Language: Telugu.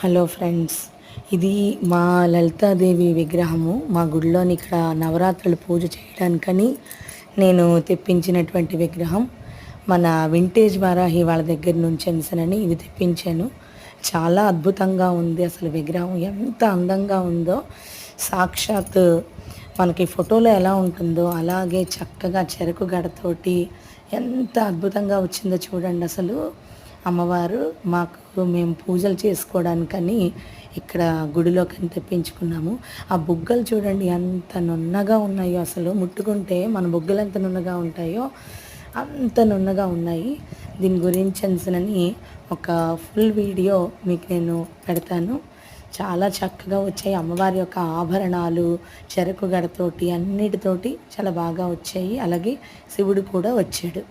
హలో ఫ్రెండ్స్, ఇది మా లలితాదేవి విగ్రహము. మా గుడిలోని ఇక్కడ నవరాత్రులు పూజ చేయడానికని నేను తెప్పించినటువంటి విగ్రహం. మన వింటేజ్ వారాహి వాళ్ళ దగ్గర నుంచి అనేసనని ఇది తెప్పించాను. చాలా అద్భుతంగా ఉంది. అసలు విగ్రహం ఎంత అందంగా ఉందో, సాక్షాత్ మనకి ఫోటోలో ఎలా ఉంటుందో అలాగే చక్కగా చెరకు గడతోటి ఎంత అద్భుతంగా వచ్చిందో చూడండి. అసలు అమ్మవారు మేము పూజలు చేసుకోవడానికని ఇక్కడ గుడిలోకి తెప్పించుకున్నాము. ఆ బుగ్గలు చూడండి ఎంత నున్నగా ఉన్నాయో, అసలు ముట్టుకుంటే మన బుగ్గలు ఎంత నున్నగా ఉంటాయో అంత నున్నగా ఉన్నాయి. దీని గురించి అనిసనని ఒక ఫుల్ వీడియో మీకు నేను పెడతాను. చాలా చక్కగా వచ్చాయి. అమ్మవారి యొక్క ఆభరణాలు చెరకు గడతోటి అన్నిటితోటి చాలా బాగా వచ్చాయి. అలాగే శివుడు కూడా వచ్చాడు.